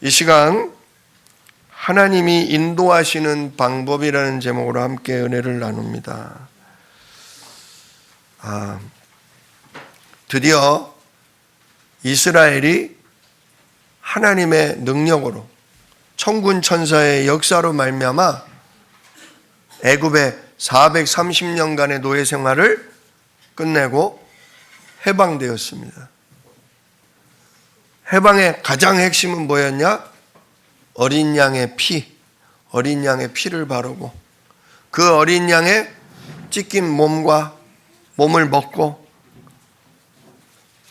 이 시간 하나님이 인도하시는 방법이라는 제목으로 함께 은혜를 나눕니다. 드디어 이스라엘이 하나님의 능력으로 천군 천사의 역사로 말미암아 애굽의 430년간의 노예 생활을 끝내고 해방되었습니다. 해방의 가장 핵심은 뭐였냐? 어린 양의 피를 바르고 그 어린 양의 찢긴 몸을 먹고,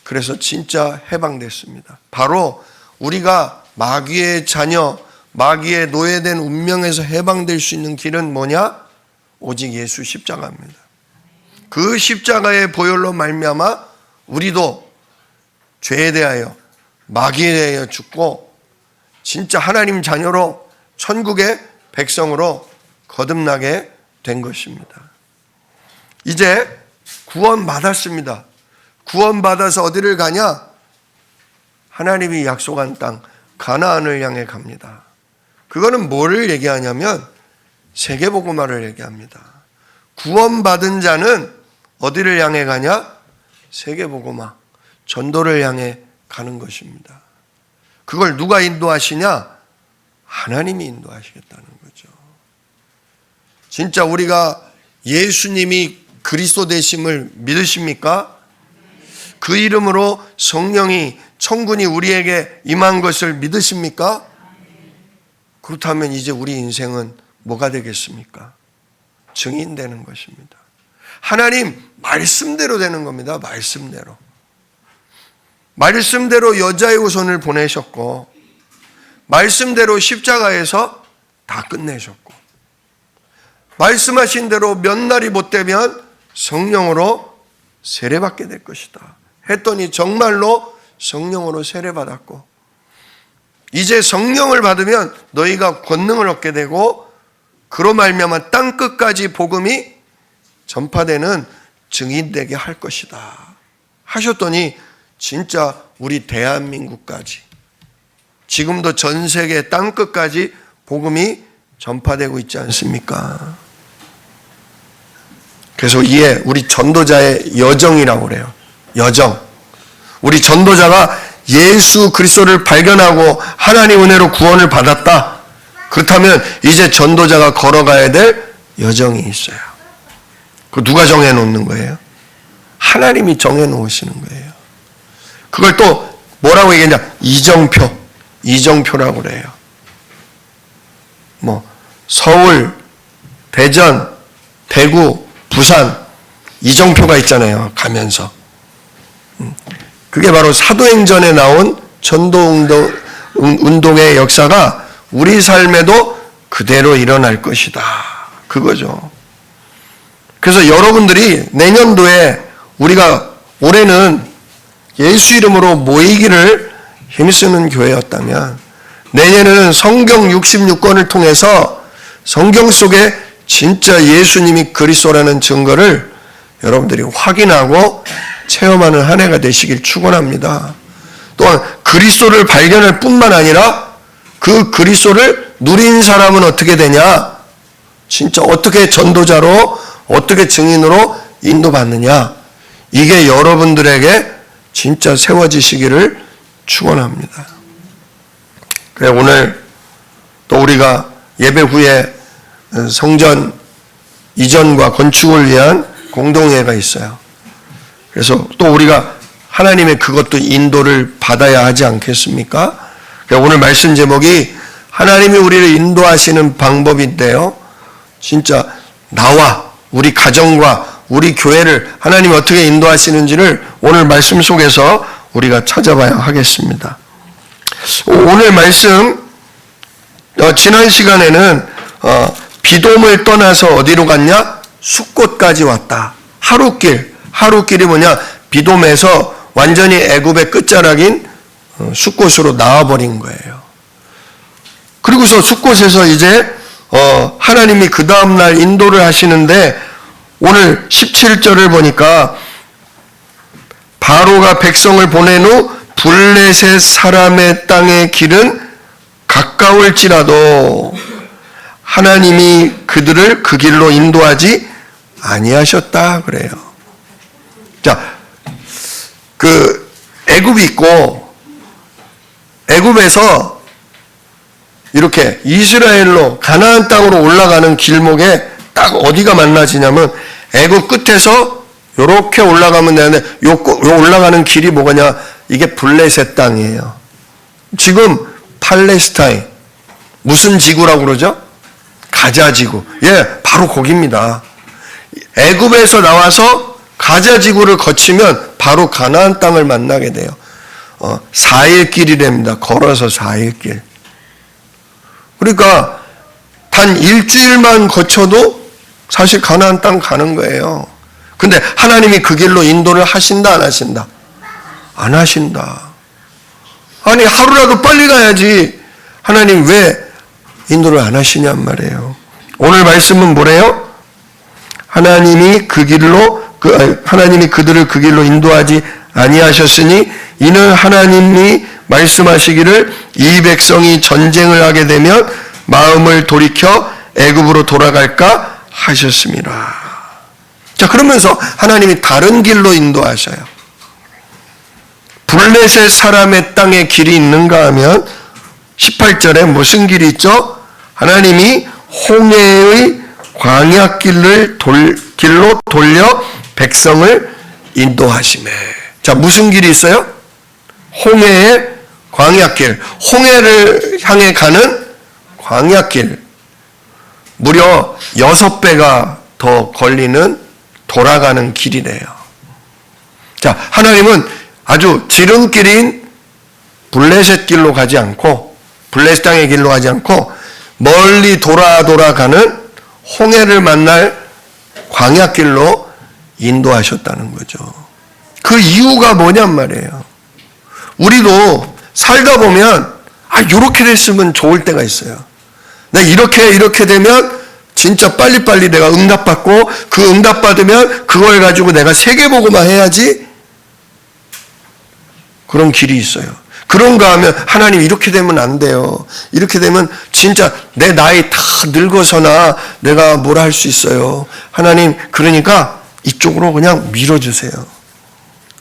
그래서 진짜 해방됐습니다. 바로 우리가 마귀의 자녀, 마귀의 노예된 운명에서 해방될 수 있는 길은 뭐냐? 오직 예수 십자가입니다. 그 십자가의 보혈로 말미암아 우리도 죄에 대하여, 마귀에 대하여 죽고 진짜 하나님 자녀로, 천국의 백성으로 거듭나게 된 것입니다. 이제 구원받았습니다. 구원받아서 어디를 가냐? 하나님이 약속한 땅 가나안을 향해 갑니다. 그거는 뭐를 얘기하냐면 세계복음화를 얘기합니다. 구원받은 자는 어디를 향해 가냐? 세계복음화, 전도를 향해 가는 것입니다. 그걸 누가 인도하시냐? 하나님이 인도하시겠다는 거죠. 진짜 우리가 예수님이 그리스도 되심을 믿으십니까? 그 이름으로 성령이, 천군이 우리에게 임한 것을 믿으십니까? 그렇다면 이제 우리 인생은 뭐가 되겠습니까? 증인되는 것입니다. 하나님 말씀대로 되는 겁니다. 말씀대로 여자의 후손을 보내셨고, 말씀대로 십자가에서 다 끝내셨고, 말씀하신 대로 몇 날이 못 되면 성령으로 세례받게 될 것이다 했더니 정말로 성령으로 세례받았고, 이제 성령을 받으면 너희가 권능을 얻게 되고 그로 말미암아 땅 끝까지 복음이 전파되는 증인되게 할 것이다 하셨더니 진짜 우리 대한민국까지, 지금도 전 세계 땅 끝까지 복음이 전파되고 있지 않습니까? 그래서 이에 우리 전도자의 여정이라고 그래요. 여정. 우리 전도자가 예수 그리스도를 발견하고 하나님 은혜로 구원을 받았다. 그렇다면 이제 전도자가 걸어가야 될 여정이 있어요. 그거 누가 정해놓는 거예요? 하나님이 정해놓으시는 거예요. 그걸 또 뭐라고 얘기했냐? 이정표라고 그래요. 서울, 대전, 대구, 부산, 이정표가 있잖아요. 가면서. 그게 바로 사도행전에 나온 전도운동의 역사가 우리 삶에도 그대로 일어날 것이다. 그거죠. 그래서 여러분들이 내년도에 우리가 올해는 예수 이름으로 모이기를 힘쓰는 교회였다면 내년에는 성경 66권을 통해서 성경 속에 진짜 예수님이 그리스도라는 증거를 여러분들이 확인하고 체험하는 한 해가 되시길 축원합니다. 또한 그리스도를 발견할 뿐만 아니라 그 그리스도를 누린 사람은 어떻게 되냐? 진짜 어떻게 전도자로, 어떻게 증인으로 인도받느냐? 이게 여러분들에게 진짜 세워지시기를 축원합니다. 그래, 오늘 또 우리가 예배 후에 성전 이전과 건축을 위한 공동회가 있어요. 그래서 또 우리가 하나님의 그것도 인도를 받아야 하지 않겠습니까? 오늘 말씀 제목이 하나님이 우리를 인도하시는 방법인데요. 진짜 나와 우리 가정과 우리 교회를 하나님이 어떻게 인도하시는지를 오늘 말씀 속에서 우리가 찾아봐야 하겠습니다. 오늘 말씀, 지난 시간에는 비돔을 떠나서 어디로 갔냐? 숫곳까지 왔다. 하루길이 뭐냐? 비돔에서 완전히 애굽의 끝자락인 숫곳으로 나와버린 거예요. 그리고서 숫곳에서 이제 하나님이 그 다음날 인도를 하시는데 오늘 17절을 보니까 바로가 백성을 보낸 후 블레셋 사람의 땅의 길은 가까울지라도 하나님이 그들을 그 길로 인도하지 아니하셨다 그래요. 자, 애굽이 있고 애굽에서 이렇게 이스라엘로 가나안 땅으로 올라가는 길목에 딱 어디가 만나지냐면 애굽 끝에서 이렇게 올라가면 되는데 요 올라가는 길이 뭐냐? 이게 블레셋 땅이에요. 지금 팔레스타인 무슨 지구라고 그러죠? 가자 지구. 예, 바로 거기입니다. 애굽에서 나와서 가자 지구를 거치면 바로 가나안 땅을 만나게 돼요. 4일 길이랍니다. 걸어서 4일 길. 그러니까 단 일주일만 거쳐도 사실 가나안 땅 가는 거예요. 근데 하나님이 그 길로 인도를 하신다 안 하신다? 안 하신다. 아니 하루라도 빨리 가야지. 하나님 왜 인도를 안 하시냔 말이에요. 오늘 말씀은 뭐래요? 하나님이 그들을 그 길로 인도하지 아니하셨으니 이는 하나님이 말씀하시기를 이 백성이 전쟁을 하게 되면 마음을 돌이켜 애굽으로 돌아갈까 하셨습니다. 자, 그러면서 하나님이 다른 길로 인도하셔요. 블레셋 사람의 땅에 길이 있는가 하면 18절에 무슨 길이 있죠? 하나님이 홍해의 광야길로 돌려 백성을 인도하시매. 자, 무슨 길이 있어요? 홍해의 광야길. 홍해를 향해 가는 광야길. 무려 6배가 더 걸리는 돌아가는 길이래요. 자, 하나님은 아주 지름길인 블레셋 길로 가지 않고 블레셋 땅의 길로 가지 않고 멀리 돌아가는 홍해를 만날 광야길로 인도하셨다는 거죠. 그 이유가 뭐냔 말이에요. 우리도 살다 보면 요렇게 됐으면 좋을 때가 있어요. 내가 이렇게 되면 진짜 빨리빨리 내가 응답받고 그 응답받으면 그걸 가지고 내가 세계복음화 해야지. 그런 길이 있어요. 그런가 하면 하나님 이렇게 되면 안 돼요. 이렇게 되면 진짜 내 나이 다 늙어서나 내가 뭐라 할 수 있어요. 하나님 그러니까 이쪽으로 그냥 밀어주세요.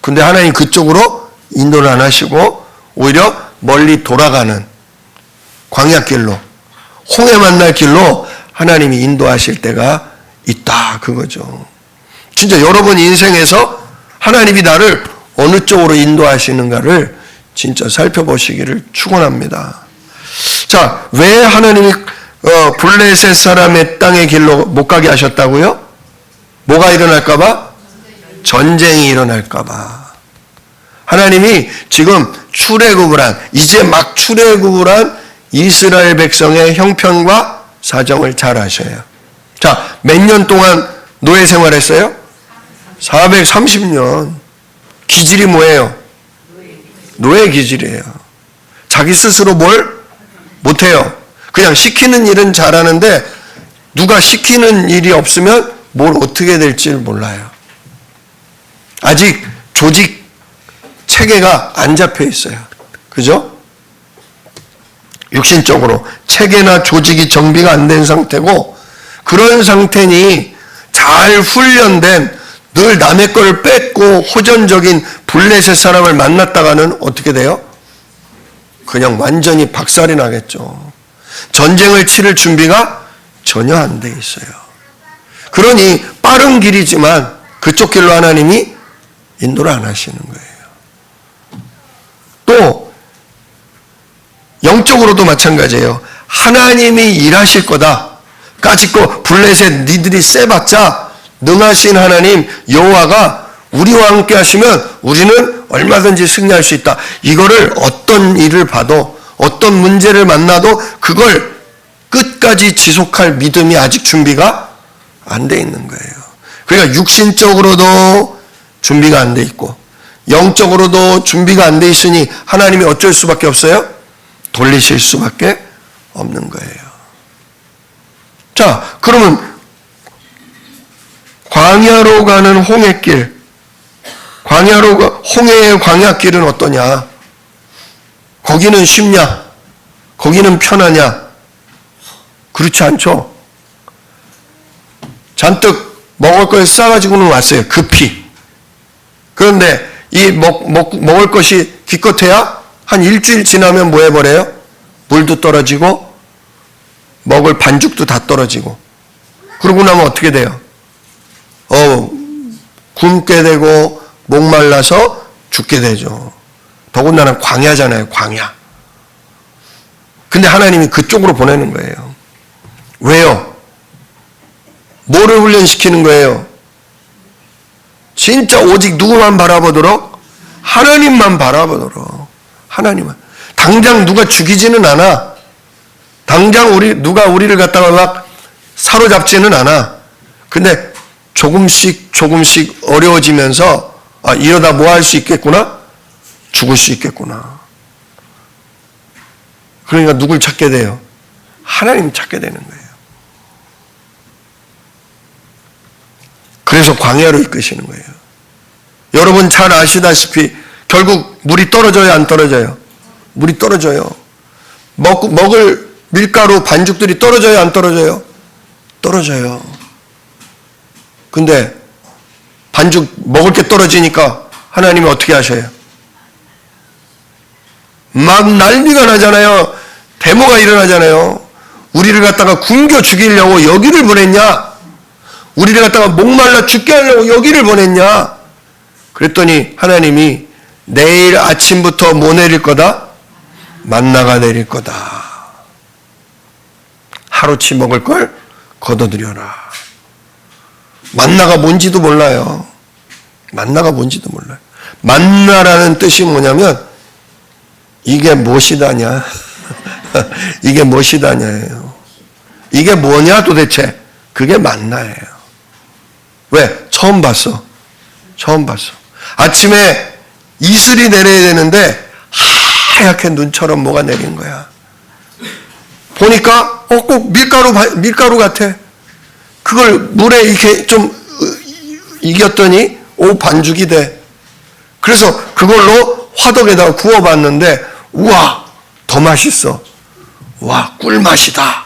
근데 하나님 그쪽으로 인도를 안 하시고 오히려 멀리 돌아가는 광야길로 홍해 만날 길로 하나님이 인도하실 때가 있다 그거죠. 진짜 여러분 인생에서 하나님이 나를 어느 쪽으로 인도하시는가를 진짜 살펴보시기를 축원합니다. 자, 왜 하나님이 블레셋 사람의 땅의 길로 못 가게 하셨다고요? 뭐가 일어날까 봐? 전쟁이 일어날까 봐. 하나님이 지금 이제 막 출애굽을 한 이스라엘 백성의 형편과 사정을 잘 아셔요. 자, 몇 년 동안 노예 생활했어요? 430년. 기질이 뭐예요? 노예 기질이에요. 자기 스스로 뭘 못해요. 그냥 시키는 일은 잘하는데 누가 시키는 일이 없으면 뭘 어떻게 될지 몰라요. 아직 조직 체계가 안 잡혀 있어요. 그죠? 육신적으로 체계나 조직이 정비가 안 된 상태고 그런 상태니 잘 훈련된 늘 남의 걸 뺏고 호전적인 블레셋 사람을 만났다가는 어떻게 돼요? 그냥 완전히 박살이 나겠죠. 전쟁을 치를 준비가 전혀 안 돼 있어요. 그러니 빠른 길이지만 그쪽 길로 하나님이 인도를 안 하시는 거예요. 또 영적으로도 마찬가지예요. 하나님이 일하실 거다. 까짓거 블레셋 니들이 세봤자 능하신 하나님 여호와가 우리와 함께 하시면 우리는 얼마든지 승리할 수 있다. 이거를 어떤 일을 봐도 어떤 문제를 만나도 그걸 끝까지 지속할 믿음이 아직 준비가 안 돼 있는 거예요. 그러니까 육신적으로도 준비가 안 돼 있고 영적으로도 준비가 안 돼 있으니 하나님이 어쩔 수밖에 없어요? 돌리실 수밖에 없는 거예요. 자, 그러면 광야로 가는 홍해길, 홍해의 광야길은 어떠냐? 거기는 쉽냐? 거기는 편하냐? 그렇지 않죠? 잔뜩 먹을 걸 싸가지고는 왔어요. 급히. 그런데 이 먹을 것이 기껏해야 한 일주일 지나면 뭐 해버려요? 물도 떨어지고 먹을 반죽도 다 떨어지고. 그러고 나면 어떻게 돼요? 굶게 되고 목말라서 죽게 되죠. 더군다나 광야잖아요. 광야. 근데 하나님이 그쪽으로 보내는 거예요. 왜요? 뭐를 훈련시키는 거예요? 진짜 오직 누구만 바라보도록? 하나님만 바라보도록. 하나님만. 당장 누가 죽이지는 않아. 당장 누가 우리를 갖다가 막 사로잡지는 않아. 근데 조금씩 어려워지면서 이러다 뭐 할 수 있겠구나? 죽을 수 있겠구나. 그러니까 누굴 찾게 돼요? 하나님 찾게 되는 거예요. 그래서 광야로 이끄시는 거예요. 여러분 잘 아시다시피 결국 물이 떨어져요, 안 떨어져요? 물이 떨어져요. 먹을 밀가루 반죽들이 떨어져요, 안 떨어져요? 떨어져요. 근데 반죽 먹을 게 떨어지니까 하나님이 어떻게 하셔요? 막 난리가 나잖아요. 데모가 일어나잖아요. 우리를 갖다가 굶겨 죽이려고 여기를 보냈냐? 우리를 갖다가 목말라 죽게 하려고 여기를 보냈냐? 그랬더니 하나님이 내일 아침부터 뭐 내릴 거다? 만나가 내릴 거다. 하루치 먹을 걸 거둬들여라. 만나가 뭔지도 몰라요. 만나가 뭔지도 몰라요. 만나라는 뜻이 뭐냐면 이게 무엇이다냐? 이게 무엇이다냐예요. 이게 뭐냐 도대체? 그게 만나예요. 왜? 처음 봤어. 처음 봤어. 아침에 이슬이 내려야 되는데 하얗게 눈처럼 뭐가 내린 거야. 보니까 꼭 밀가루 같아. 그걸 물에 이렇게 좀 이겼더니 반죽이 돼. 그래서 그걸로 화덕에다가 구워봤는데 우와 더 맛있어. 와 꿀맛이다.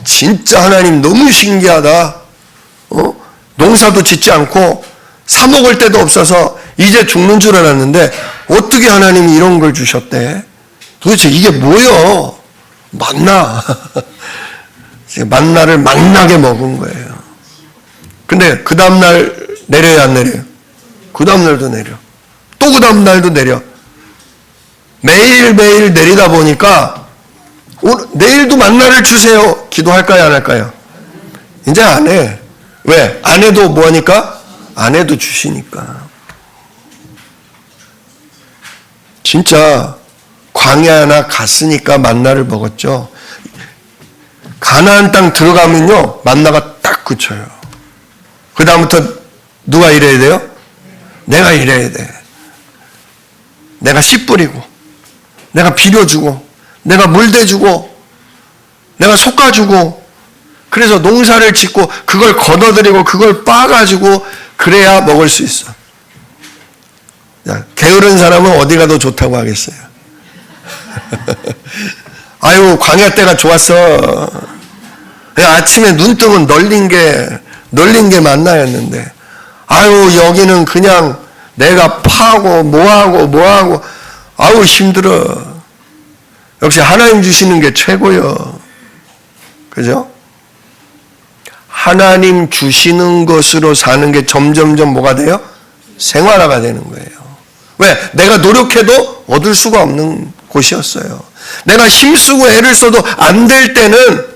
진짜 하나님 너무 신기하다. 농사도 짓지 않고 사 먹을 데도 없어서 이제 죽는 줄 알았는데 어떻게 하나님이 이런 걸 주셨대? 도대체 이게 뭐요? 만나. 만나를 만나게 먹은 거예요. 근데 그 다음날 내려야 안 내려요? 그 다음날도 내려. 또 그 다음날도 내려. 매일매일 내리다 보니까 내일도 만나를 주세요. 기도할까요? 안 할까요? 이제 안 해. 왜? 안 해도 뭐하니까? 안 해도 주시니까. 진짜 광야나 갔으니까 만나를 먹었죠. 가나안 땅 들어가면요 만나가 딱 그쳐요. 그 다음부터 누가 일해야 돼요? 내가 일해야 돼. 내가 씨 뿌리고 내가 비벼주고 내가 물대주고 내가 솎아주고 그래서 농사를 짓고 그걸 걷어들이고 그걸 빻아가지고 그래야 먹을 수 있어. 게으른 사람은 어디가 더 좋다고 하겠어요? 아유 광야 때가 좋았어. 아침에 눈 뜨면 널린 게 만나였는데 아유 여기는 그냥 내가 파고 뭐하고 아유 힘들어. 역시 하나님 주시는 게 최고요. 그죠? 하나님 주시는 것으로 사는 게 점점점 뭐가 돼요? 생활화가 되는 거예요. 왜? 내가 노력해도 얻을 수가 없는 곳이었어요. 내가 힘쓰고 애를 써도 안 될 때는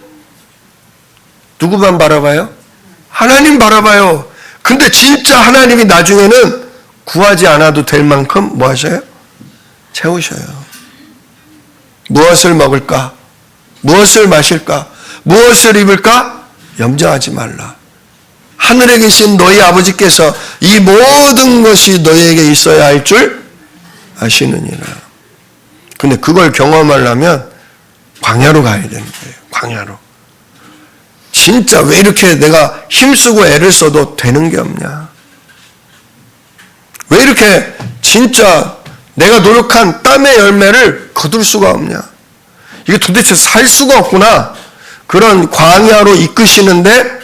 누구만 바라봐요? 하나님 바라봐요. 근데 진짜 하나님이 나중에는 구하지 않아도 될 만큼 뭐 하셔요? 채우셔요. 무엇을 먹을까? 무엇을 마실까? 무엇을 입을까? 염려하지 말라. 하늘에 계신 너희 아버지께서 이 모든 것이 너희에게 있어야 할 줄 아시느니라. 근데 그걸 경험하려면 광야로 가야 되는 거예요. 광야로. 진짜 왜 이렇게 내가 힘쓰고 애를 써도 되는 게 없냐? 왜 이렇게 진짜 내가 노력한 땀의 열매를 거둘 수가 없냐. 이게 도대체 살 수가 없구나. 그런 광야로 이끄시는데,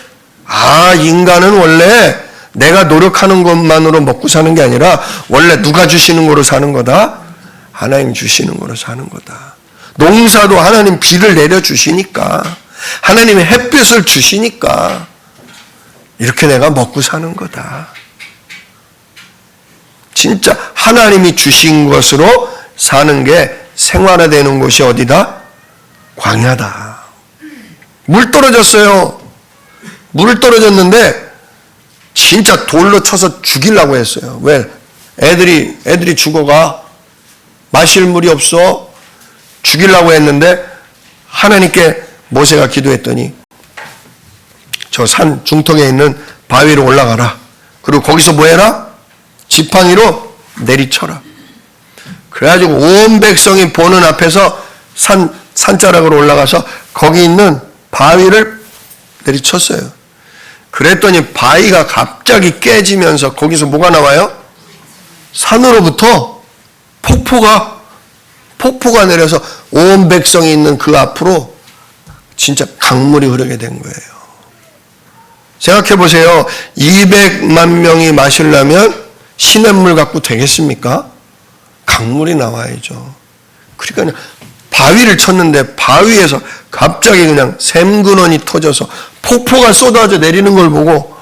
인간은 원래 내가 노력하는 것만으로 먹고 사는 게 아니라 원래 누가 주시는 거로 사는 거다? 하나님 주시는 거로 사는 거다. 농사도 하나님 비를 내려주시니까, 하나님의 햇빛을 주시니까 이렇게 내가 먹고 사는 거다. 진짜 하나님이 주신 것으로 사는 게 생활화되는 곳이 어디다? 광야다. 물 떨어졌어요. 물 떨어졌는데 진짜 돌로 쳐서 죽이려고 했어요. 왜? 애들이 죽어가. 마실 물이 없어. 죽이려고 했는데 하나님께 모세가 기도했더니 저 산 중턱에 있는 바위로 올라가라. 그리고 거기서 뭐 해라? 지팡이로 내리쳐라. 그래가지고 온 백성이 보는 앞에서 산자락으로 올라가서 거기 있는 바위를 내리쳤어요. 그랬더니 바위가 갑자기 깨지면서 거기서 뭐가 나와요? 산으로부터 폭포가 내려서 온 백성이 있는 그 앞으로 진짜 강물이 흐르게 된 거예요. 생각해 보세요. 200만 명이 마시려면 시냇물 갖고 되겠습니까? 강물이 나와야죠. 그러니까 바위를 쳤는데 바위에서 갑자기 그냥 샘근원이 터져서 폭포가 쏟아져 내리는 걸 보고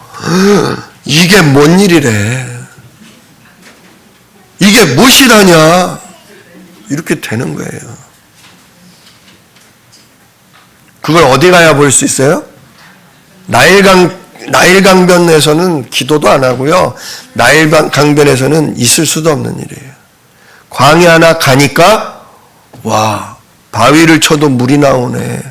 이게 뭔 일이래. 이게 무엇이라냐. 이렇게 되는 거예요. 그걸 어디 가야 볼 수 있어요? 나일강변에서는 기도도 안 하고요. 나일강변에서는 있을 수도 없는 일이에요. 광야나 가니까 와, 바위를 쳐도 물이 나오네.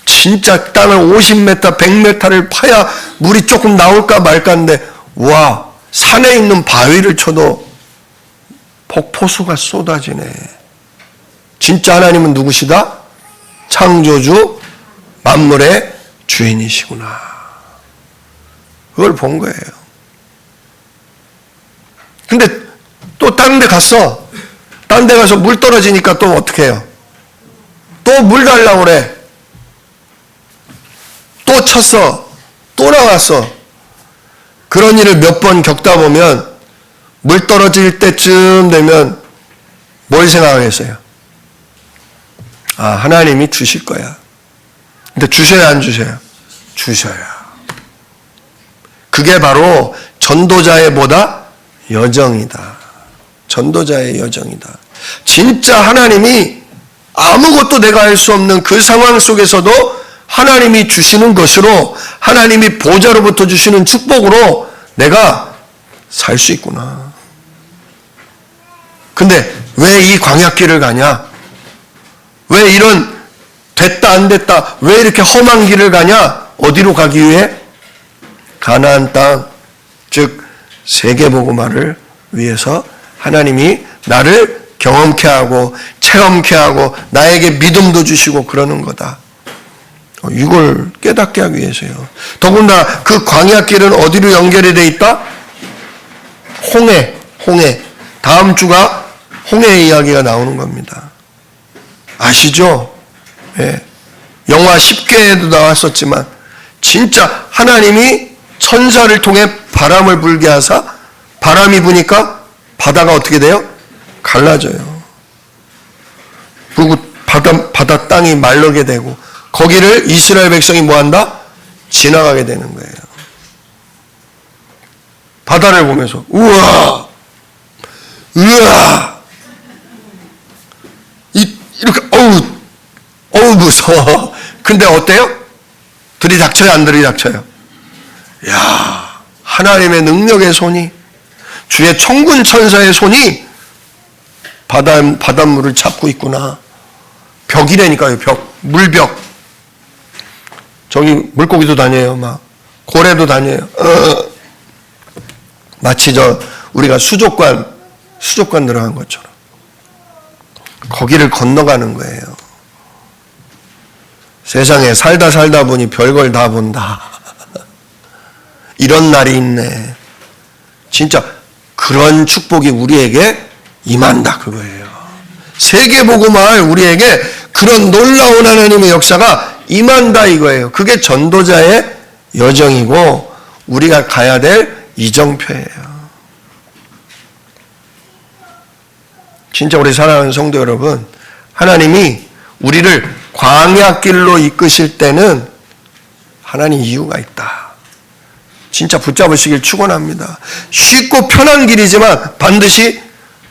진짜 땅을 50m, 100m를 파야 물이 조금 나올까 말까인데 와, 산에 있는 바위를 쳐도 폭포수가 쏟아지네. 진짜 하나님은 누구시다? 창조주, 만물의 주인이시구나. 그걸 본 거예요. 근데 또 다른 데 갔어. 다른 데 가서 물 떨어지니까 또 어떻게 해요? 또 물 달라고 그래. 또 쳤어. 또 나왔어. 그런 일을 몇 번 겪다 보면 물 떨어질 때쯤 되면 뭘 생각하겠어요? 하나님이 주실 거야. 근데 주셔야 안 주셔요? 주셔야. 그게 바로 전도자의 뭐다? 여정이다. 전도자의 여정이다. 진짜 하나님이 아무것도 내가 할 수 없는 그 상황 속에서도 하나님이 주시는 것으로, 하나님이 보좌로부터 주시는 축복으로 내가 살 수 있구나. 근데 왜 이 광야길을 가냐? 왜 이런 됐다 안 됐다, 왜 이렇게 험한 길을 가냐? 어디로 가기 위해? 가나안 땅, 즉 세계복음화를 위해서 하나님이 나를 경험케 하고 체험케 하고 나에게 믿음도 주시고 그러는 거다. 이걸 깨닫게 하기 위해서요. 더군다나 그 광야길은 어디로 연결이 돼 있다? 홍해. 다음 주가 홍해의 이야기가 나오는 겁니다. 아시죠? 예. 영화 10개에도 나왔었지만 진짜 하나님이 천사를 통해 바람을 불게 하사 바람이 부니까 바다가 어떻게 돼요? 갈라져요. 그리고 바다 땅이 말르게 되고 거기를 이스라엘 백성이 뭐한다? 지나가게 되는 거예요. 바다를 보면서 우와 이렇게 어우 무서워. 근데 어때요? 들이닥쳐요 안 들이닥쳐요? 야, 하나님의 능력의 손이, 주의 천군 천사의 손이 바닷물을 잡고 있구나. 벽이라니까요. 물벽. 저기 물고기도 다녀요. 막 고래도 다녀요. 마치 우리가 수족관 들어간 것처럼 거기를 건너가는 거예요. 세상에 살다 보니 별걸 다 본다. 이런 날이 있네. 진짜 그런 축복이 우리에게 임한다 그거예요. 세계복음화할 우리에게 그런 놀라운 하나님의 역사가 임한다 이거예요. 그게 전도자의 여정이고 우리가 가야 될 이정표예요. 진짜 우리 사랑하는 성도 여러분, 하나님이 우리를 광야길로 이끄실 때는 하나님 이유가 있다. 진짜 붙잡으시길 축원합니다. 쉽고 편한 길이지만 반드시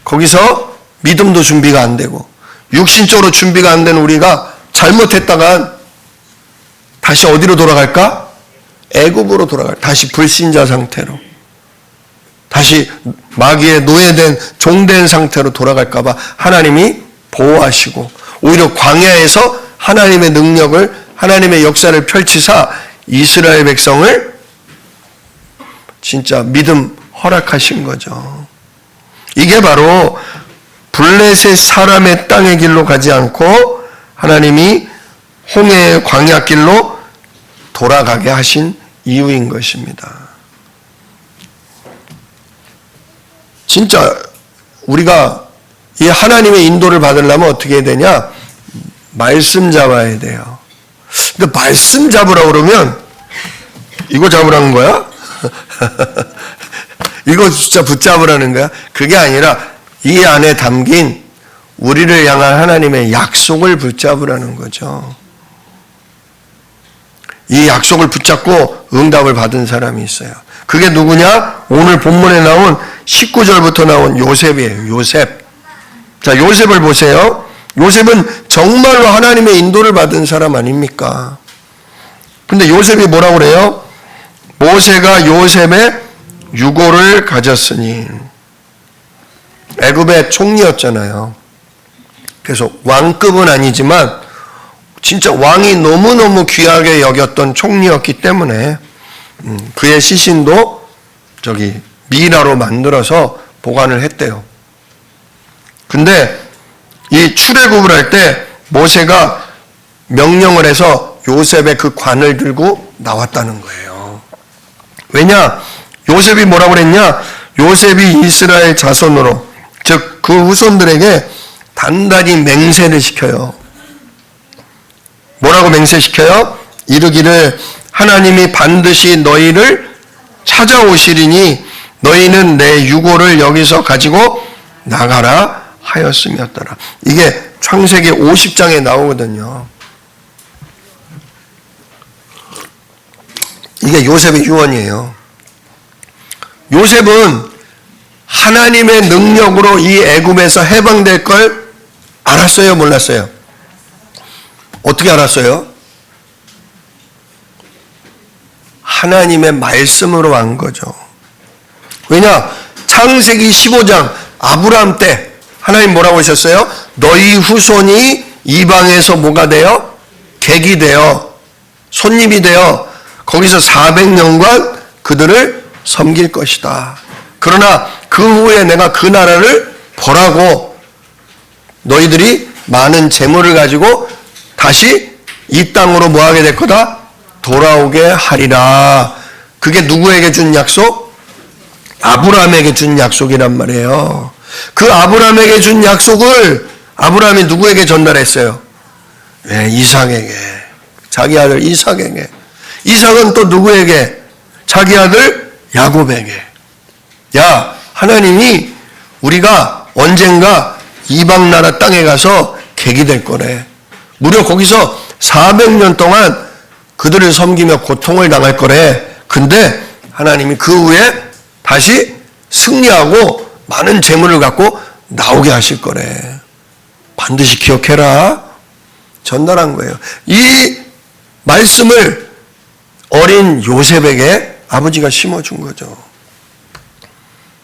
거기서 믿음도 준비가 안 되고 육신적으로 준비가 안 된 우리가 잘못했다간 다시 어디로 돌아갈까? 애굽으로 돌아갈, 다시 불신자 상태로, 다시 마귀의 노예된 종된 상태로 돌아갈까 봐 하나님이 보호하시고 오히려 광야에서 하나님의 능력을, 하나님의 역사를 펼치사 이스라엘 백성을 진짜 믿음 허락하신 거죠. 이게 바로 블레셋 사람의 땅의 길로 가지 않고 하나님이 홍해의 광야길로 돌아가게 하신 이유인 것입니다. 진짜 우리가 이 하나님의 인도를 받으려면 어떻게 해야 되냐? 말씀 잡아야 돼요. 근데 말씀 잡으라 그러면 이거 잡으라는 거야? 이거 진짜 붙잡으라는 거야? 그게 아니라 이 안에 담긴 우리를 향한 하나님의 약속을 붙잡으라는 거죠. 이 약속을 붙잡고 응답을 받은 사람이 있어요. 그게 누구냐? 오늘 본문에 나온 19절부터 나온 요셉이에요. 요셉. 자, 요셉을 보세요. 요셉은 정말로 하나님의 인도를 받은 사람 아닙니까? 근데 요셉이 뭐라고 그래요? 모세가 요셉의 유고를 가졌으니. 애굽의 총리였잖아요. 그래서 왕급은 아니지만 진짜 왕이 너무너무 귀하게 여겼던 총리였기 때문에 그의 시신도 미라로 만들어서 보관을 했대요. 근데 이 출애굽을 할 때 모세가 명령을 해서 요셉의 그 관을 들고 나왔다는 거예요. 왜냐? 요셉이 뭐라고 그랬냐? 요셉이 이스라엘 자손으로, 즉 그 후손들에게 단단히 맹세를 시켜요. 뭐라고 맹세시켜요? 이르기를 하나님이 반드시 너희를 찾아오시리니 너희는 내 유고를 여기서 가지고 나가라 하였음이었더라. 이게 창세기 50장에 나오거든요. 이게 요셉의 유언이에요. 요셉은 하나님의 능력으로 이 애굽에서 해방될 걸 알았어요, 몰랐어요? 어떻게 알았어요? 하나님의 말씀으로 안 거죠. 왜냐? 창세기 15장 아브라함 때 하나님 뭐라고 하셨어요? 너희 후손이 이방에서 뭐가 돼요? 객이 되어 손님이 되어 거기서 400년간 그들을 섬길 것이다. 그러나 그 후에 내가 그 나라를 벌하고 너희들이 많은 재물을 가지고 다시 이 땅으로 뭐하게 될 거다? 돌아오게 하리라. 그게 누구에게 준 약속? 아브라함에게 준 약속이란 말이에요. 그 아브라함에게 준 약속을 아브라함이 누구에게 전달했어요? 네, 이삭에게. 자기 아들 이삭에게. 이삭은 또 누구에게? 자기 아들 야곱에게. 야, 하나님이 우리가 언젠가 이방 나라 땅에 가서 객이 될 거래. 무려 거기서 400년 동안 그들을 섬기며 고통을 당할 거래. 근데 하나님이 그 후에 다시 승리하고 많은 재물을 갖고 나오게 하실 거래. 반드시 기억해라. 전달한 거예요. 이 말씀을 어린 요셉에게 아버지가 심어준 거죠.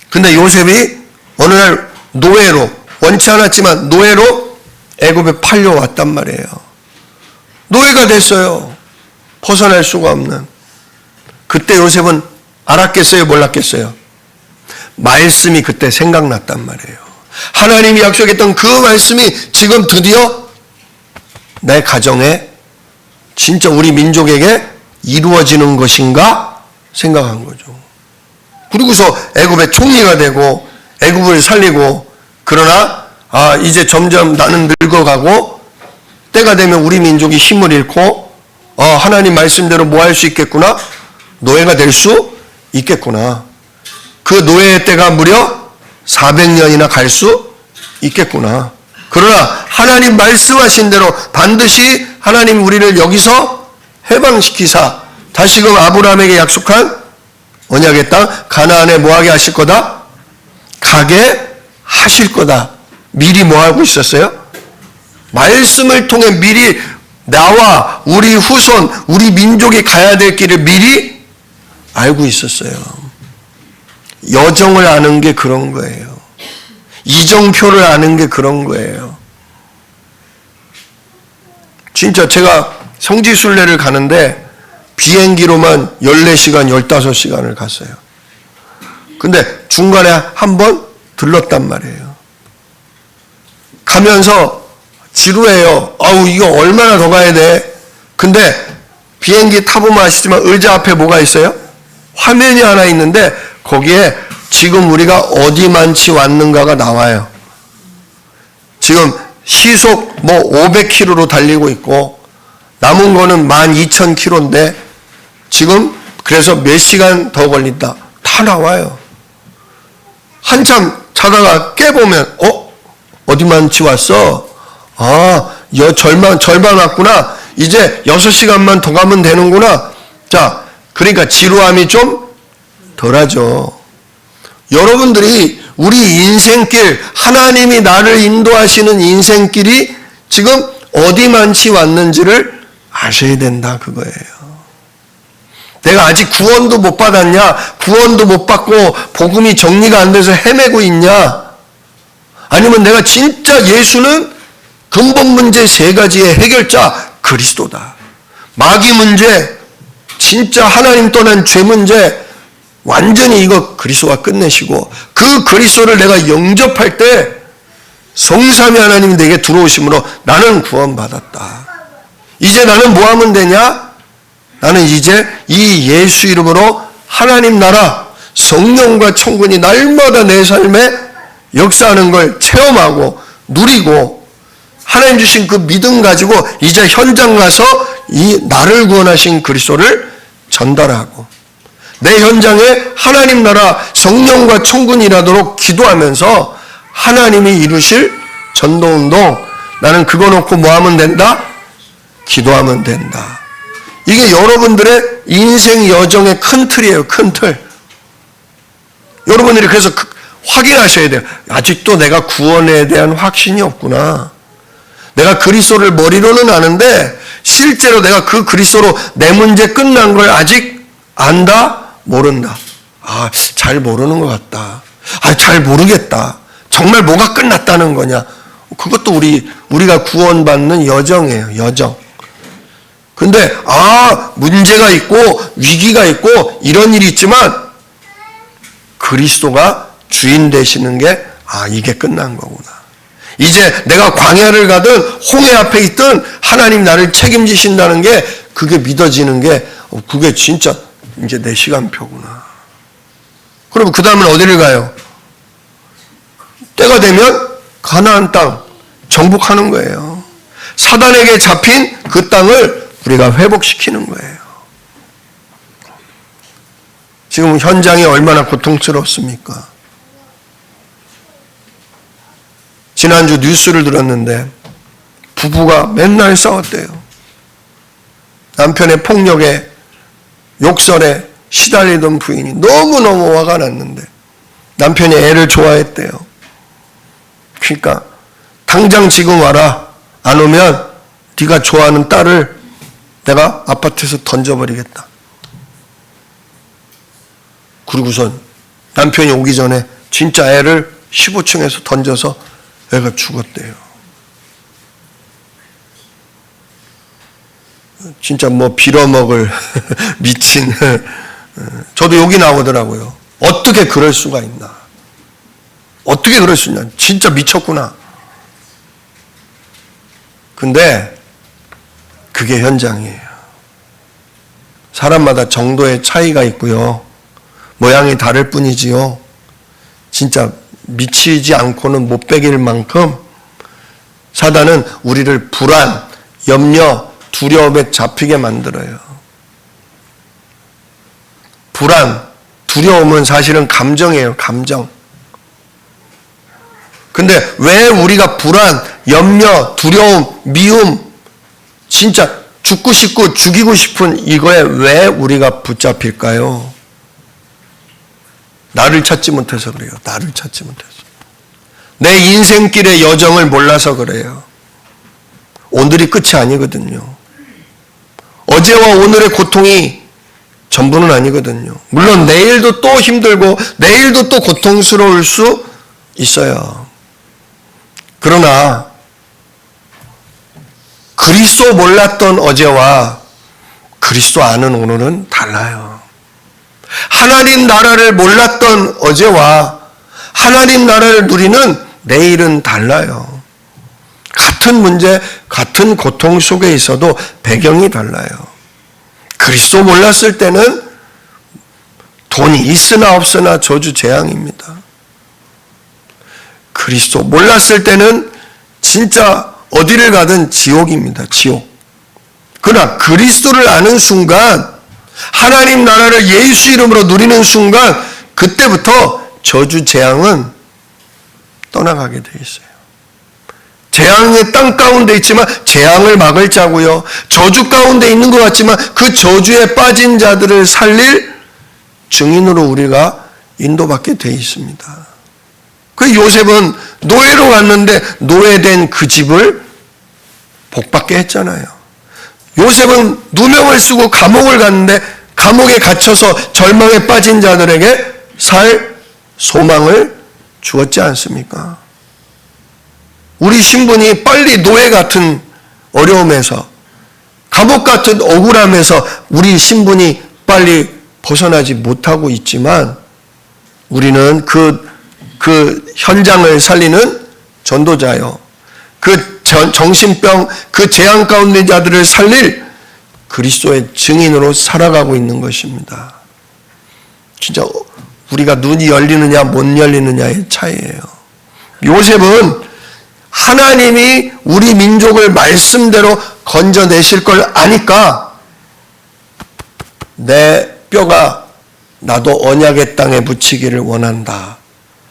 근데 요셉이 어느 날 노예로, 원치 않았지만 노예로 애굽에 팔려왔단 말이에요. 노예가 됐어요. 벗어날 수가 없는. 그때 요셉은 알았겠어요? 몰랐겠어요? 말씀이 그때 생각났단 말이에요. 하나님이 약속했던 그 말씀이 지금 드디어 내 가정에 진짜 우리 민족에게 이루어지는 것인가 생각한 거죠. 그리고서 애굽의 총리가 되고 애굽을 살리고 그러나 이제 점점 나는 늙어가고 때가 되면 우리 민족이 힘을 잃고 하나님 말씀대로 뭐 할 수 있겠구나? 노예가 될 수 있겠구나. 그 노예의 때가 무려 400년이나 갈 수 있겠구나. 그러나 하나님 말씀하신 대로 반드시 하나님 우리를 여기서 해방시키사 다시금 아브라함에게 약속한 언약의 땅 가나안에 뭐하게 하실 거다? 가게 하실 거다. 미리 뭐하고 있었어요? 말씀을 통해 미리 나와 우리 후손, 우리 민족이 가야 될 길을 미리 알고 있었어요. 여정을 아는 게 그런 거예요. 이정표를 아는 게 그런 거예요. 진짜 제가 성지순례를 가는데 비행기로만 14시간, 15시간을 갔어요. 근데 중간에 한 번 들렀단 말이에요. 가면서 지루해요. 이거 얼마나 더 가야 돼? 근데 비행기 타보면 아시지만 의자 앞에 뭐가 있어요? 화면이 하나 있는데 거기에 지금 우리가 어디만치 왔는가가 나와요. 지금 시속 500km로 달리고 있고 남은 거는 12,000km인데 지금 그래서 몇 시간 더 걸린다. 다 나와요. 한참 자다가 깨보면 어디만치 왔어? 절반 왔구나. 이제 6시간만 더 가면 되는구나. 자, 그러니까 지루함이 좀 덜하죠. 여러분들이 우리 인생길, 하나님이 나를 인도하시는 인생길이 지금 어디만치 왔는지를 아셔야 된다 그거예요. 내가 아직 구원도 못 받았냐? 구원도 못 받고 복음이 정리가 안 돼서 헤매고 있냐? 아니면 내가 진짜 예수는 근본 문제 3가지의 해결자 그리스도다. 마귀 문제, 진짜 하나님 떠난 죄 문제 완전히 이거 그리스도가 끝내시고 그 그리스도를 내가 영접할 때 성삼위 하나님이 내게 들어오심으로 나는 구원받았다. 이제 나는 뭐 하면 되냐? 나는 이제 이 예수 이름으로 하나님 나라 성령과 천군이 날마다 내 삶에 역사하는 걸 체험하고 누리고 하나님 주신 그 믿음 가지고 이제 현장 가서 이 나를 구원하신 그리스도를 전달하고 내 현장에 하나님 나라 성령과 천군이 일하도록 기도하면서 하나님이 이루실 전도운동 나는 그거 놓고 뭐 하면 된다? 기도하면 된다. 이게 여러분들의 인생 여정의 큰 틀이에요. 큰 틀. 여러분들이 그래서 확인하셔야 돼요. 아직도 내가 구원에 대한 확신이 없구나. 내가 그리스도를 머리로는 아는데 실제로 내가 그 그리스도로 내 문제 끝난 걸 아직 안다? 모른다. 잘 모르는 것 같다. 잘 모르겠다. 정말 뭐가 끝났다는 거냐. 그것도 우리가 구원받는 여정이에요. 여정. 근데 문제가 있고 위기가 있고 이런 일이 있지만 그리스도가 주인 되시는 게 이게 끝난 거구나. 이제 내가 광야를 가든 홍해 앞에 있든 하나님 나를 책임지신다는 게 그게 믿어지는 게 그게 진짜 이제 내 시간표구나. 그러면 그 다음은 어디를 가요? 때가 되면 가나안 땅 정복하는 거예요. 사단에게 잡힌 그 땅을 우리가 회복시키는 거예요. 지금 현장이 얼마나 고통스럽습니까? 지난주 뉴스를 들었는데 부부가 맨날 싸웠대요. 남편의 폭력에 욕설에 시달리던 부인이 너무너무 화가 났는데 남편이 애를 좋아했대요. 그러니까 당장 지금 와라. 안 오면 네가 좋아하는 딸을 내가 아파트에서 던져버리겠다. 그리고선 남편이 오기 전에 진짜 애를 15층에서 던져서 애가 죽었대요. 진짜 빌어먹을 미친. 저도 욕이 나오더라고요. 어떻게 그럴 수가 있나. 어떻게 그럴 수 있나. 진짜 미쳤구나. 근데 그게 현장이에요. 사람마다 정도의 차이가 있고요. 모양이 다를 뿐이지요. 진짜 미치지 않고는 못 베길 만큼 사단은 우리를 불안, 염려, 두려움에 잡히게 만들어요. 불안, 두려움은 사실은 감정이에요. 감정. 근데 왜 우리가 불안, 염려, 두려움, 미움, 진짜 죽고 싶고 죽이고 싶은 이거에 왜 우리가 붙잡힐까요? 나를 찾지 못해서 그래요. 나를 찾지 못해서. 내 인생길의 여정을 몰라서 그래요. 오늘이 끝이 아니거든요. 어제와 오늘의 고통이 전부는 아니거든요. 물론 내일도 또 힘들고 내일도 또 고통스러울 수 있어요. 그러나 그리스도 몰랐던 어제와 그리스도 아는 오늘은 달라요. 하나님 나라를 몰랐던 어제와 하나님 나라를 누리는 내일은 달라요. 같은 문제, 같은 고통 속에 있어도 배경이 달라요. 그리스도 몰랐을 때는 돈이 있으나 없으나 저주 재앙입니다. 그리스도 몰랐을 때는 진짜 어디를 가든 지옥입니다. 지옥. 그러나 그리스도를 아는 순간, 하나님 나라를 예수 이름으로 누리는 순간, 그때부터 저주 재앙은 떠나가게 돼 있어요. 재앙의 땅 가운데 있지만 재앙을 막을 자고요. 저주 가운데 있는 것 같지만 그 저주에 빠진 자들을 살릴 증인으로 우리가 인도받게 돼 있습니다. 그 요셉은 노예로 갔는데 노예된 그 집을 복받게 했잖아요. 요셉은 누명을 쓰고 감옥을 갔는데 감옥에 갇혀서 절망에 빠진 자들에게 살 소망을 주었지 않습니까? 우리 신분이 빨리 노예 같은 어려움에서, 감옥 같은 억울함에서 우리 신분이 빨리 벗어나지 못하고 있지만 우리는 그 현장을 살리는 전도자요. 그 정신병, 그 재앙 가운데 자들을 살릴 그리스도의 증인으로 살아가고 있는 것입니다. 진짜 우리가 눈이 열리느냐 못 열리느냐의 차이예요. 요셉은 하나님이 우리 민족을 말씀대로 건져내실 걸 아니까 내 뼈가 나도 언약의 땅에 묻히기를 원한다.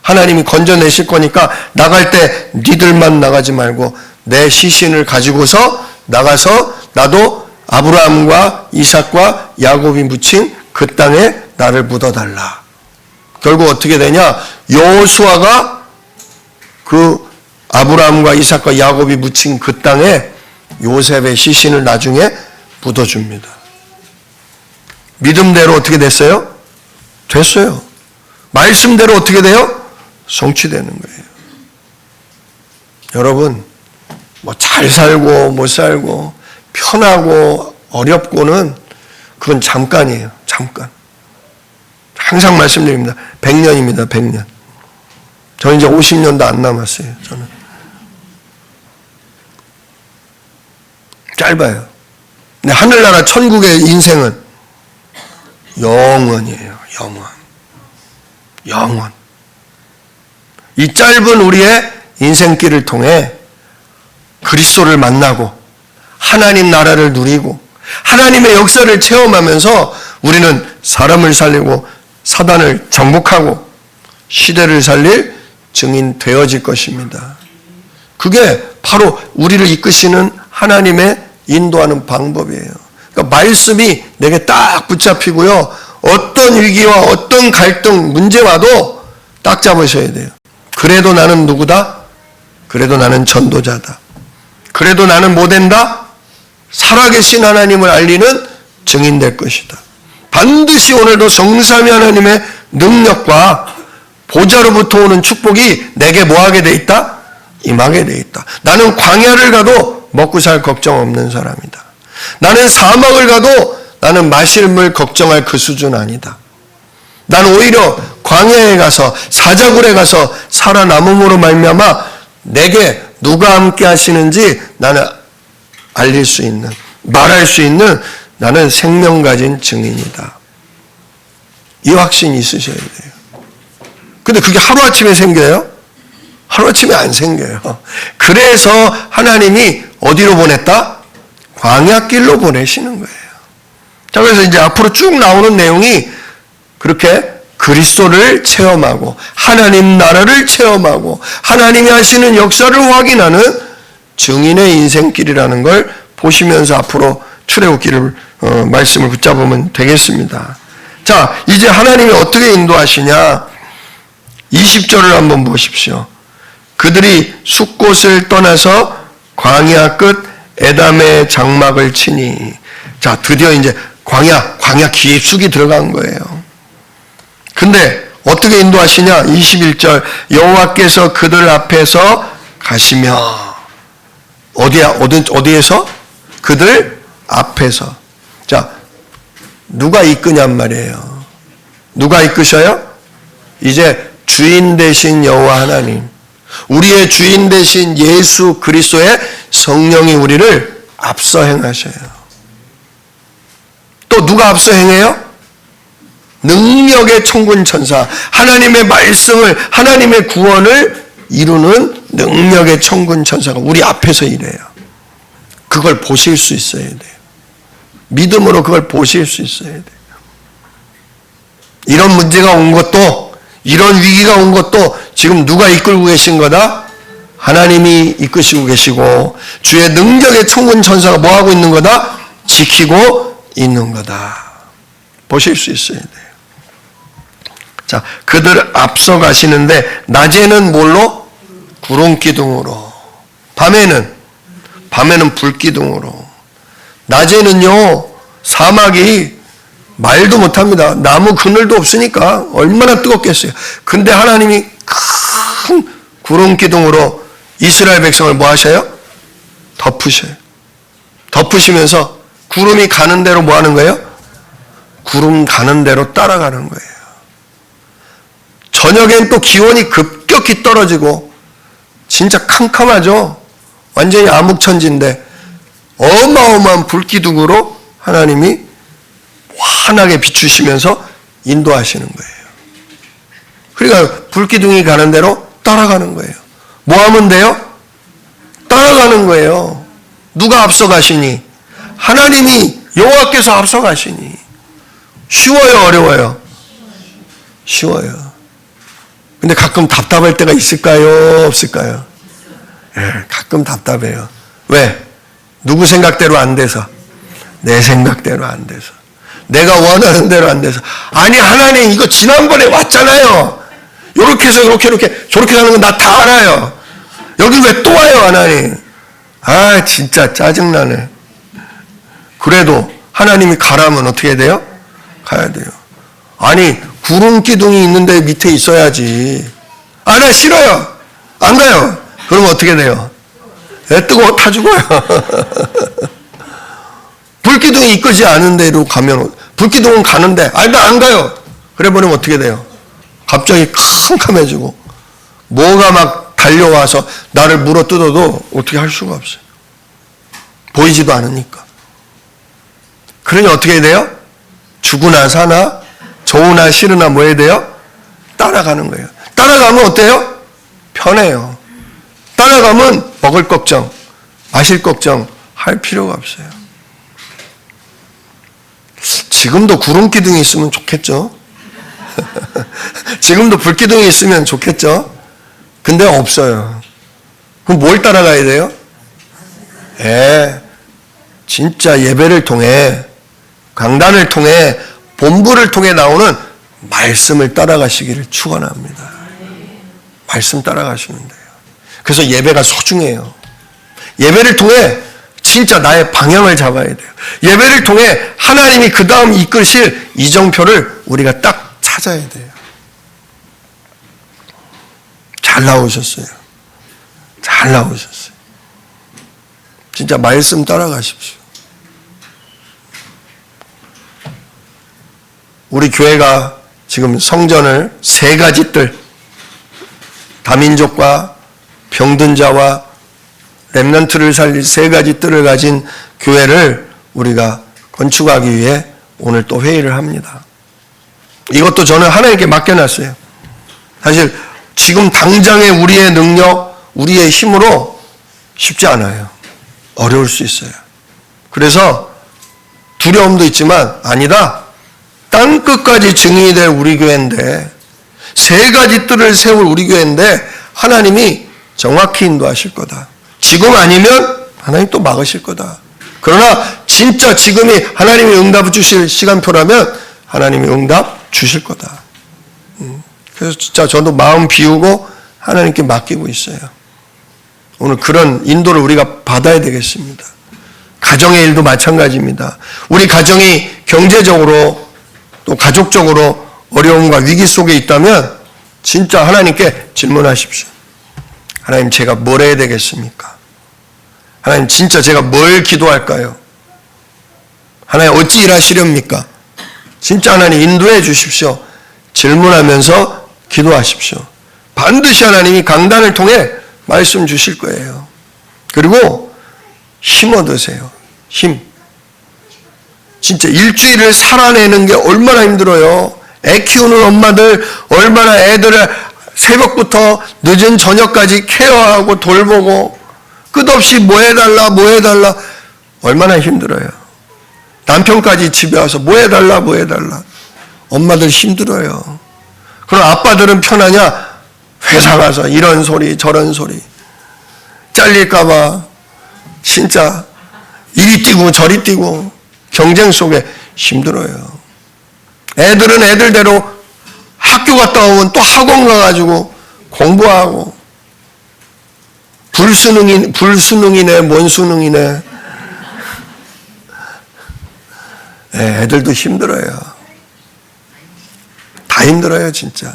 하나님이 건져내실 거니까 나갈 때 니들만 나가지 말고 내 시신을 가지고서 나가서 나도 아브라함과 이삭과 야곱이 묻힌 그 땅에 나를 묻어달라. 결국 어떻게 되냐? 여호수아가 그 아브라함과 이삭과 야곱이 묻힌 그 땅에 요셉의 시신을 나중에 묻어줍니다. 믿음대로 어떻게 됐어요? 됐어요. 말씀대로 어떻게 돼요? 성취되는 거예요. 여러분, 뭐 잘 살고 못 살고 편하고 어렵고는 그건 잠깐이에요. 잠깐. 항상 말씀드립니다. 100년입니다. 100년. 저는 이제 50년도 안 남았어요. 저는. 짧아요. 근데 하늘나라 천국의 인생은 영원이에요. 영원. 영원. 이 짧은 우리의 인생길을 통해 그리스도를 만나고 하나님 나라를 누리고 하나님의 역사를 체험하면서 우리는 사람을 살리고 사단을 정복하고 시대를 살릴 증인 되어질 것입니다. 그게 바로 우리를 이끄시는 하나님의 인도하는 방법이에요. 그러니까 말씀이 내게 딱 붙잡히고요. 어떤 위기와 어떤 갈등, 문제 와도 딱 잡으셔야 돼요. 그래도 나는 누구다? 그래도 나는 전도자다. 그래도 나는 뭐 된다? 살아계신 하나님을 알리는 증인 될 것이다. 반드시 오늘도 성삼위 하나님의 능력과 보좌로부터 오는 축복이 내게 뭐하게 돼 있다? 임하게 돼 있다. 나는 광야를 가도 먹고 살 걱정 없는 사람이다. 나는 사막을 가도 나는 마실 물 걱정할 그 수준 아니다. 나는 오히려 광야에 가서 사자굴에 가서 살아남음으로 말미암아 내게 누가 함께 하시는지 나는 알릴 수 있는, 말할 수 있는 나는 생명 가진 증인이다. 이 확신이 있으셔야 돼요. 근데 그게 하루아침에 생겨요? 하루아침에 안 생겨요. 그래서 하나님이 어디로 보냈다? 광야길로 보내시는 거예요. 자, 그래서 이제 앞으로 쭉 나오는 내용이 그렇게 그리스도를 체험하고 하나님 나라를 체험하고 하나님이 하시는 역사를 확인하는 증인의 인생길이라는 걸 보시면서 앞으로 출애굽기를 말씀을 붙잡으면 되겠습니다. 자, 이제 하나님이 어떻게 인도하시냐? 20절을 한번 보십시오. 그들이 숫곳을 떠나서 광야 끝 에담의 장막을 치니. 자, 드디어 이제 광야 깊숙이 들어간 거예요. 근데 어떻게 인도하시냐? 21절 여호와께서 그들 앞에서 가시며. 어디에서? 그들 앞에서. 자, 누가 이끄냔 말이에요. 누가 이끄셔요? 이제 주인 되신 여호와 하나님, 우리의 주인 되신 예수 그리스도의 성령이 우리를 앞서 행하셔요. 또 누가 앞서 행해요? 능력의 천군천사, 하나님의 말씀을, 하나님의 구원을 이루는 능력의 천군천사가 우리 앞에서 일해요. 그걸 보실 수 있어야 돼요. 믿음으로 그걸 보실 수 있어야 돼요. 이런 문제가 온 것도, 이런 위기가 온 것도 지금 누가 이끌고 계신 거다? 하나님이 이끄시고 계시고 주의 능력의 천군천사가 뭐하고 있는 거다? 지키고 있는 거다. 보실 수 있어야 돼요. 자, 그들 앞서 가시는데 낮에는 뭘로? 구름기둥으로. 밤에는 불기둥으로. 낮에는요, 사막이 말도 못합니다. 나무 그늘도 없으니까 얼마나 뜨겁겠어요. 근데 하나님이 큰 구름기둥으로 이스라엘 백성을 뭐 하셔요? 덮으셔요. 덮으시면서 구름이 가는 대로 뭐 하는 거예요? 구름 가는 대로 따라가는 거예요. 저녁엔 또 기온이 급격히 떨어지고 진짜 캄캄하죠. 완전히 암흑천지인데 어마어마한 불기둥으로 하나님이 환하게 비추시면서 인도하시는 거예요. 그러니까 불기둥이 가는 대로 따라가는 거예요. 뭐 하면 돼요? 따라가는 거예요. 누가 앞서 가시니? 하나님이 여호와께서 앞서 가시니. 쉬워요, 어려워요? 쉬워요. 근데 가끔 답답할 때가 있을까요? 없을까요? 예, 가끔 답답해요. 왜? 누구 생각대로 안 돼서. 내 생각대로 안 돼서. 내가 원하는 대로 안 돼서. 아니, 하나님 이거 지난번에 왔잖아요. 요렇게 해서 요렇게 저렇게 하는 건 나 다 알아요. 여기 왜 또 와요, 하나님? 아, 진짜 짜증나네. 그래도 하나님이 가라면 어떻게 돼요? 가야 돼요. 아니, 구름 기둥이 있는데 밑에 있어야지. 아, 나 싫어요. 안 가요. 그러면 어떻게 돼요? 애 뜨거워 타 죽어요. 불기둥이 이끄지 않은 데로 가면, 불기둥은 가는데, 아니, 나 안 가요. 그래 버리면 어떻게 돼요? 갑자기 캄캄해지고, 뭐가 막 달려와서 나를 물어 뜯어도 어떻게 할 수가 없어요. 보이지도 않으니까. 그러니 어떻게 해야 돼요? 죽으나 사나, 좋으나 싫으나 뭐 해야 돼요? 따라가는 거예요. 따라가면 어때요? 편해요. 따라가면 먹을 걱정, 마실 걱정 할 필요가 없어요. 지금도 구름기둥이 있으면 좋겠죠? 지금도 불기둥이 있으면 좋겠죠? 근데 없어요. 그럼 뭘 따라가야 돼요? 진짜 예배를 통해, 강단을 통해, 본부를 통해 나오는 말씀을 따라가시기를 축원합니다. 말씀 따라가시면 돼요. 그래서 예배가 소중해요. 예배를 통해 진짜 나의 방향을 잡아야 돼요. 예배를 통해 하나님이 그 다음 이끄실 이정표를 우리가 딱 찾아야 돼요. 잘 나오셨어요. 잘 나오셨어요. 진짜 말씀 따라가십시오. 우리 교회가 지금 성전을 세 가지 뜰, 다민족과 병든 자와 렘넌트를 살릴 세 가지 뜰을 가진 교회를 우리가 건축하기 위해 오늘 또 회의를 합니다. 이것도 저는 하나님께 맡겨놨어요. 사실 지금 당장의 우리의 능력, 우리의 힘으로 쉽지 않아요. 어려울 수 있어요. 그래서 두려움도 있지만 아니다. 땅끝까지 증인이 될 우리 교회인데, 세 가지 뜰을 세울 우리 교회인데 하나님이 정확히 인도하실 거다. 지금 아니면 하나님 또 막으실 거다. 그러나 진짜 지금이 하나님이 응답을 주실 시간표라면 하나님이 응답 주실 거다. 그래서 진짜 저도 마음 비우고 하나님께 맡기고 있어요. 오늘 그런 인도를 우리가 받아야 되겠습니다. 가정의 일도 마찬가지입니다. 우리 가정이 경제적으로 또 가족적으로 어려움과 위기 속에 있다면 진짜 하나님께 질문하십시오. 하나님, 제가 뭘 해야 되겠습니까? 하나님, 진짜 제가 뭘 기도할까요? 하나님, 어찌 일하시렵니까? 진짜 하나님 인도해 주십시오. 질문하면서 기도하십시오. 반드시 하나님이 강단을 통해 말씀 주실 거예요. 그리고 힘 얻으세요. 힘. 진짜 일주일을 살아내는 게 얼마나 힘들어요. 애 키우는 엄마들 얼마나 애들을 새벽부터 늦은 저녁까지 케어하고 돌보고 끝없이 뭐 해달라 얼마나 힘들어요. 남편까지 집에 와서 뭐 해달라 엄마들 힘들어요. 그럼 아빠들은 편하냐? 회사 가서 이런 소리 저런 소리 잘릴까봐 진짜 이리 뛰고 저리 뛰고 경쟁 속에 힘들어요. 애들은 애들대로 학교 갔다 오면 또 학원 가가지고 공부하고 불수능이네 뭔 수능이네. 애들도 힘들어요. 다 힘들어요 진짜.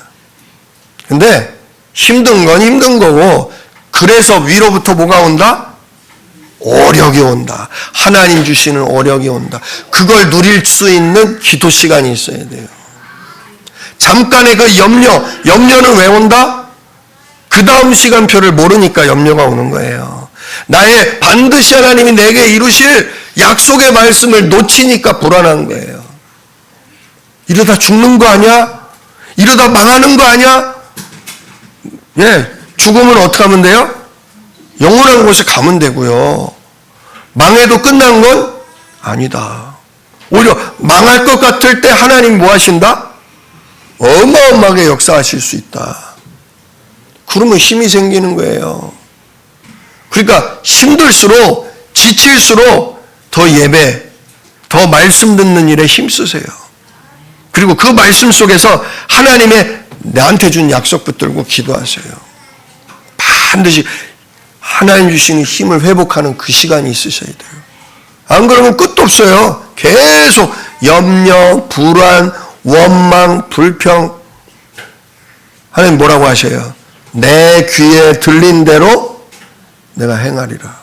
근데 힘든 건 힘든 거고, 그래서 위로부터 뭐가 온다? 오력이 온다. 하나님 주시는 오력이 온다. 그걸 누릴 수 있는 기도 시간이 있어야 돼요. 잠깐의 그 염려는 왜 온다? 그 다음 시간표를 모르니까 염려가 오는 거예요. 나의 반드시 하나님이 내게 이루실 약속의 말씀을 놓치니까 불안한 거예요. 이러다 죽는 거 아니야? 이러다 망하는 거 아니야? 죽으면 어떻게 하면 돼요? 영원한 곳에 가면 되고요. 망해도 끝난 건 아니다. 오히려 망할 것 같을 때 하나님 뭐 하신다? 어마어마하게 역사하실 수 있다. 그러면 힘이 생기는 거예요. 그러니까 힘들수록 지칠수록 더 예배, 더 말씀 듣는 일에 힘쓰세요. 그리고 그 말씀 속에서 하나님의 나한테 준 약속 붙들고 기도하세요. 반드시 하나님 주시는 힘을 회복하는 그 시간이 있으셔야 돼요. 안 그러면 끝도 없어요. 계속 염려, 불안, 원망, 불평. 하나님 뭐라고 하셔요? 내 귀에 들린 대로 내가 행하리라.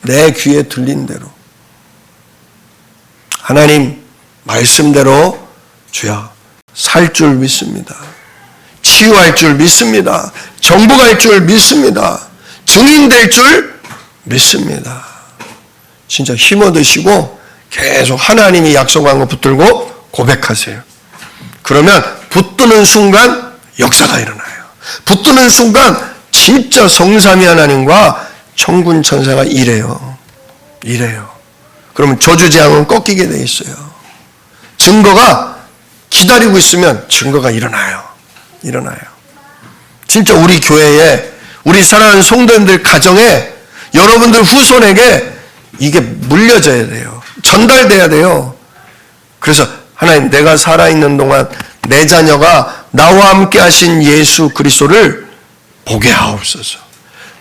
내 귀에 들린 대로. 하나님 말씀대로 주여 살 줄 믿습니다. 치유할 줄 믿습니다. 정복할 줄 믿습니다. 증인될 줄 믿습니다. 진짜 힘 얻으시고 계속 하나님이 약속한 거 붙들고 고백하세요. 그러면 붙드는 순간 역사가 일어나요. 붙드는 순간 진짜 성삼위 하나님과 천군 천사가 일해요. 그러면 저주재앙은 꺾이게 돼 있어요. 증거가 기다리고 있으면 증거가 일어나요. 진짜 우리 교회에, 우리 사랑하는 성도님들 가정에, 여러분들 후손에게 이게 물려져야 돼요. 전달돼야 돼요. 그래서 하나님, 내가 살아있는 동안 내 자녀가 나와 함께 하신 예수 그리스도를 보게 하옵소서.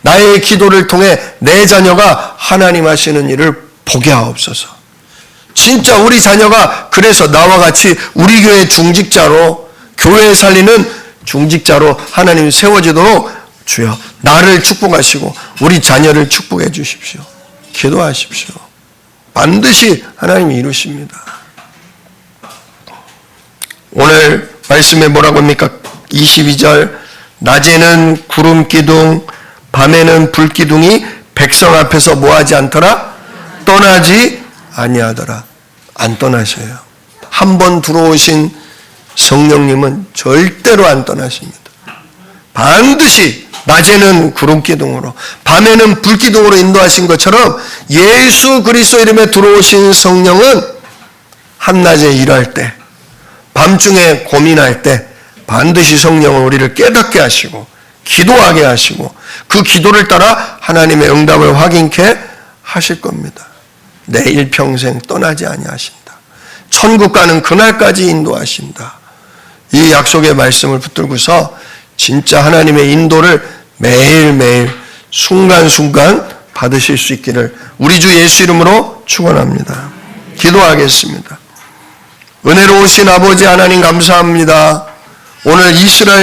나의 기도를 통해 내 자녀가 하나님 하시는 일을 보게 하옵소서. 진짜 우리 자녀가 그래서 나와 같이 우리 교회 중직자로, 교회 살리는 중직자로 하나님이 세워지도록 주여 나를 축복하시고 우리 자녀를 축복해 주십시오. 기도하십시오. 반드시 하나님이 이루십니다. 오늘 말씀에 뭐라고 합니까? 22절, 낮에는 구름 기둥, 밤에는 불 기둥이 백성 앞에서 뭐하지 않더라? 떠나지 아니하더라. 안 떠나셔요. 한 번 들어오신 성령님은 절대로 안 떠나십니다. 반드시 낮에는 구름기둥으로 밤에는 불기둥으로 인도하신 것처럼 예수 그리스도 이름에 들어오신 성령은 한낮에 일할 때, 밤중에 고민할 때 반드시 성령은 우리를 깨닫게 하시고 기도하게 하시고 그 기도를 따라 하나님의 응답을 확인케 하실 겁니다. 내 일평생 떠나지 아니하신다. 천국 가는 그날까지 인도하신다. 이 약속의 말씀을 붙들고서 진짜 하나님의 인도를 매일매일 순간순간 받으실 수 있기를 우리 주 예수 이름으로 축원합니다. 기도하겠습니다. 은혜로우신 아버지 하나님 감사합니다. 오늘 이스라엘